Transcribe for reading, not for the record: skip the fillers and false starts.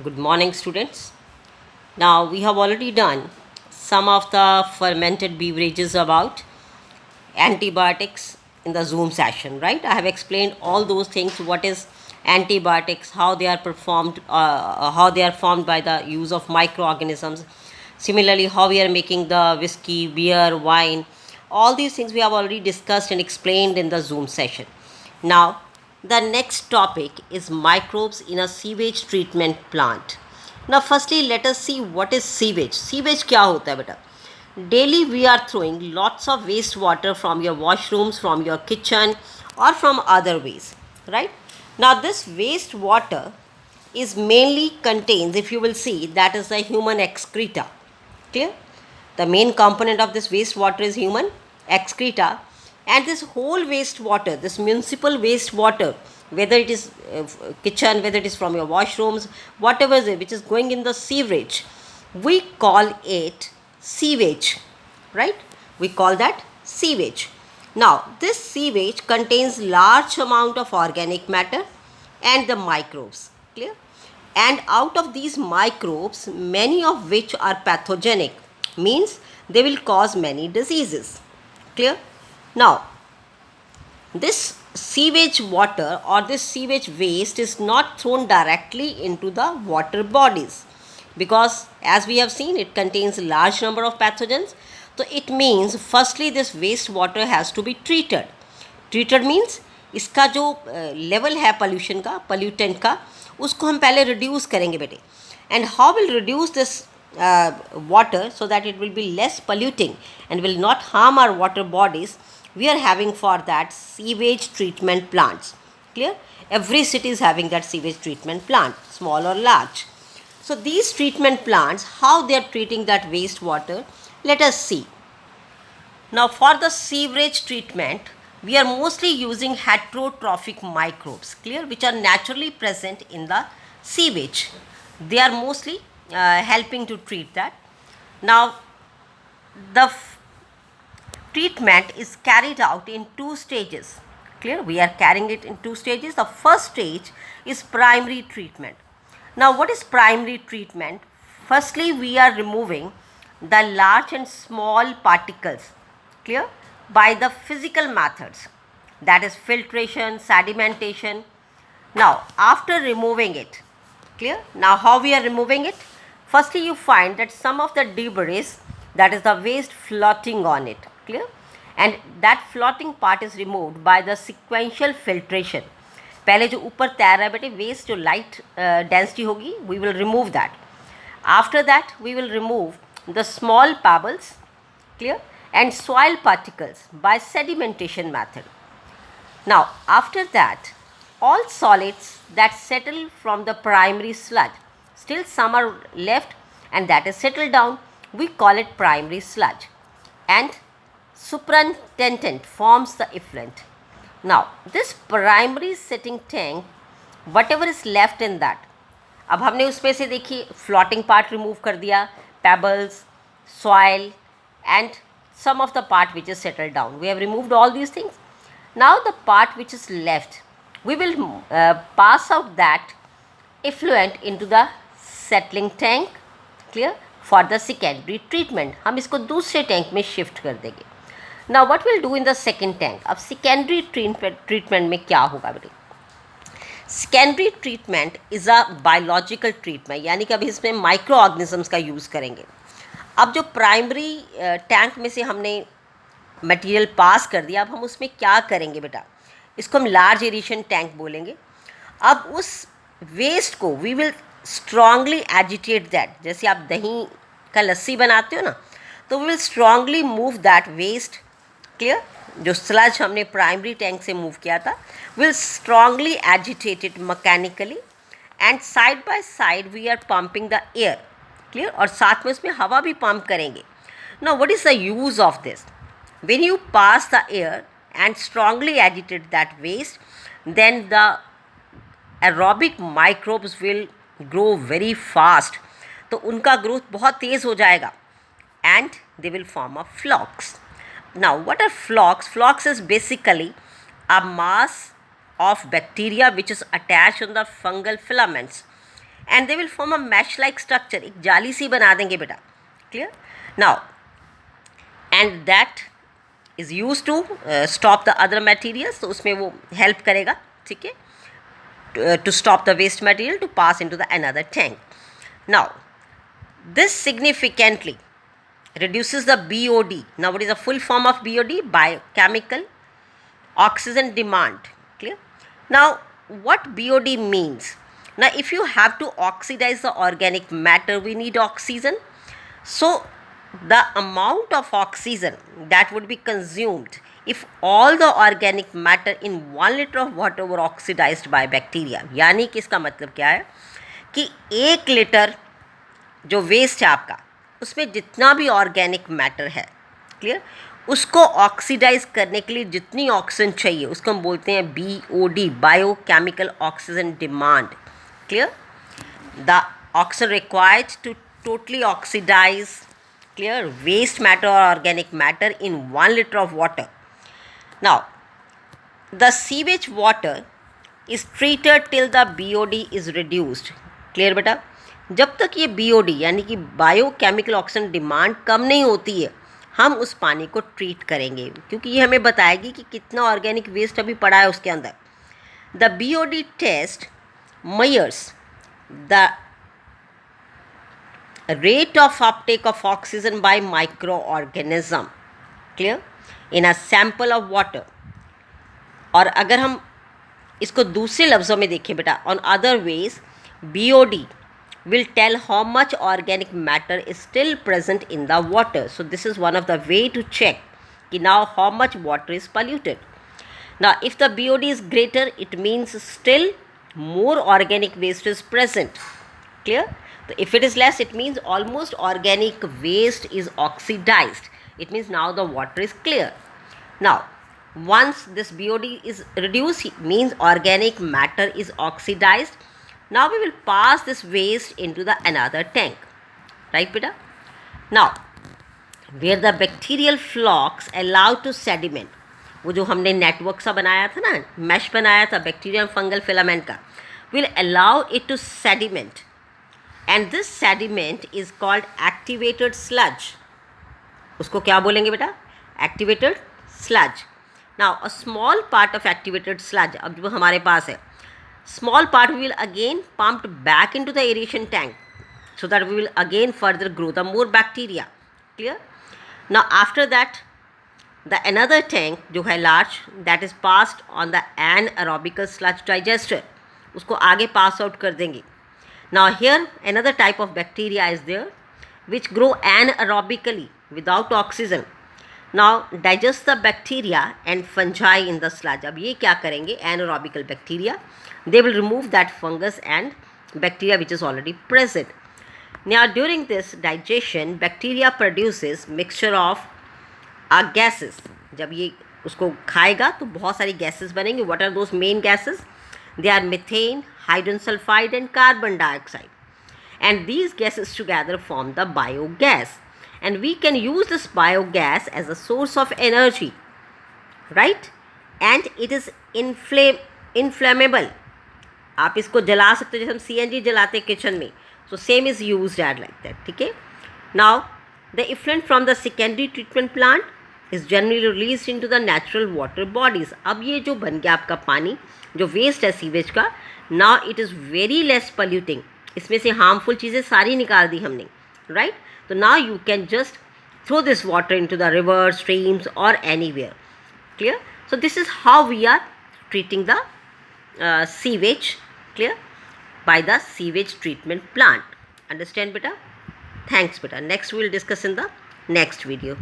Good morning, students. Now, we have already done some of the fermented beverages about antibiotics in the Zoom session, right? I have explained all those things what is antibiotics, how they are performed, how they are formed by the use of microorganisms. Similarly, how we are making the whiskey, beer, wine. All these things we have already discussed and explained in the Zoom session. Now, the next topic is microbes in a sewage treatment plant. Now, firstly, let us see what is sewage. Sewage क्या होता है बेटा? Daily we are throwing lots of wastewater from your washrooms, from your kitchen, or from other ways, right? Now, this wastewater is mainly contains, if you will see, that is the human excreta. Clear? The main component of this wastewater is human excreta, and this whole wastewater, this municipal wastewater, whether it is kitchen, whether it is from your washrooms, whatever is it, which is going in the sewerage, we call it sewage, right? We call that sewage. Now, this sewage contains large amount of organic matter and the microbes. Clear? And out of these microbes, many of which are pathogenic, means they will cause many diseases. Clear? Now, this sewage water or this sewage waste is not thrown directly into the water bodies, because as we have seen, it contains a large number of pathogens. So it means firstly this waste water has to be treated. Treated means इसका जो level है pollution का, pollutant का, उसको हम पहले reduce करेंगे बेटे. And how will reduce this water so that it will be less polluting and will not harm our water bodies? We are having for that sewage treatment plants. Clear? Every city is having that sewage treatment plant, small or large. So these treatment plants, how they are treating that wastewater, let us see. Now, for the sewage treatment, we are mostly using heterotrophic microbes, clear, which are naturally present in the sewage. They are mostly helping to treat that. Now, the treatment is carried out in two stages. Clear? We are carrying it in two stages. The first stage is primary treatment. Now, what is primary treatment? Firstly, we are removing the large and small particles, clear, by the physical methods, that is filtration, sedimentation. Now, after removing it, clear, now how we are removing it? Firstly, you find that some of the debris, that is the waste, floating on it, clear, and that floating part is removed by the sequential filtration. पहले जो ऊपर तैर रहा है बेटे waste, जो light density होगी, we will remove that. After that we will remove the small pebbles, clear, and soil particles by sedimentation method. Now, after that, all solids that settle from the primary sludge, still some are left and that is settled down, we call it primary sludge, and superintendent forms the effluent. Now, this primary setting tank, whatever is left in that, अब हमने उसमें से देखिए floating part remove कर दिया, pebbles, soil, and some of the part which is settled down. We have removed all these things. Now the part which is left, we will pass out that effluent into the settling tank, clear, for the secondary treatment. हम इसको दूसरे tank में shift कर देंगे. Now what we'll do in the second tank? अब secondary treatment में क्या होगा बेटे? Secondary treatment is a biological treatment, यानी कि अभी इसमें माइक्रो ऑर्गेनिजम्स का यूज़ करेंगे. अब जो प्राइमरी टैंक में से हमने मटेरियल पास कर दिया, अब हम उसमें क्या करेंगे बेटा? इसको हम लार्ज एरिएशन टैंक बोलेंगे. अब उस वेस्ट को we will strongly agitate that. जैसे आप दही का लस्सी बनाते हो ना, तो we will strongly move that waste, clear, जो स्लज हमने प्राइमरी टैंक से मूव किया था, will strongly agitated mechanically, and side by side we are pumping the air, clear, और साथ में उसमें हवा भी पंप करेंगे. Now what is the use of this? When you pass the air and strongly agitate that waste, then the aerobic microbes will grow very fast. तो उनका growth बहुत तेज़ हो जाएगा, and they will form a flocs. Now, what are phlox? Phlox is basically a mass of bacteria which is attached on the fungal filaments, and they will form a mesh like structure, एक जाली सी बना देंगे बेटा. Clear? Now, and that is used to stop the other materials, तो उसमें वो help करेगा, ठीक है, to stop the waste material to pass into the another tank. Now, this significantly reduces the BOD. Now, what is the full form of BOD? Biochemical oxygen demand. Clear? Now, what BOD means? Now, if you have to oxidize the organic matter, we need oxygen. So, the amount of oxygen that would be consumed if all the organic matter in 1 liter of water were oxidized by bacteria. यानी कि इसका मतलब क्या है कि 1 litre जो waste है आपका, उसमें जितना भी ऑर्गेनिक मैटर है, क्लियर, उसको ऑक्सीडाइज करने के लिए जितनी ऑक्सीजन चाहिए उसको हम बोलते हैं BOD, biochemical oxygen demand. Clear? The oxygen required to totally oxidize, clear, waste matter or organic matter in 1 liter of water. Now, the sewage water is treated till the BOD is reduced. Clear बेटा? जब तक ये BOD यानी कि biochemical oxygen demand कम नहीं होती है, हम उस पानी को ट्रीट करेंगे, क्योंकि ये हमें बताएगी कि कितना ऑर्गेनिक वेस्ट अभी पड़ा है उसके अंदर. The BOD test measures the rate of uptake of oxygen by microorganism, clear, in a sample of water. और अगर हम इसको दूसरे लफ्ज़ों में देखें बेटा, on other ways, BOD will tell how much organic matter is still present in the water. So this is one of the way to check कि now how much water is polluted. Now if the BOD is greater, it means still more organic waste is present. Clear? If it is less, it means almost organic waste is oxidized. It means now the water is clear. Now, once this BOD is reduced, it means organic matter is oxidized. Now we will pass this waste into the another tank. Right, beta? Now, where the bacterial flocks allowed to sediment, वो जो हमने network सा बनाया था ना, mash बनाया था bacteria fungal filament का, will allow it to sediment. And this sediment is called activated sludge. उसको क्या बोलेंगे बेटा? Activated sludge. Now a small part of activated sludge, अब जो हमारे पास है, small part will again pumped back into the aeration tank, so that we will again further grow the more bacteria. Clear? Now after that, the another tank जो है large, that is passed on the anaerobical sludge digester. उसको आगे pass out कर देंगे. Now here another type of bacteria is there which grow anaerobically without oxygen. Now digest the bacteria and fungi in the sludge. अब ये क्या करेंगे? Anaerobical bacteria, they will remove that fungus and bacteria which is already present. Now during this digestion, bacteria produces mixture of gases. जब ये उसको खाएगा तो बहुत सारी gases बनेंगी. What are those main gases? They are methane, hydrogen sulfide and carbon dioxide, and these gases together form the biogas, and we can use this biogas as a source of energy, right? And it is inflammable. आप इसको जला सकते हो, जैसे हम CNG जलाते हैं kitchen में, so same is used at like that. ठीक है? Now the effluent from the secondary treatment plant is generally released into the natural water bodies. अब ये जो बन गया आपका पानी, जो वेस्ट है सीवेज का, now it is very less polluting. इसमें से हार्मफुल चीज़ें सारी निकाल दी हमने, right? So now you can just throw this water into the rivers, streams or anywhere. Clear? So this is how we are treating the sewage, clear, by the sewage treatment plant. Understand beta? Thanks beta. Next we will discuss in the next video.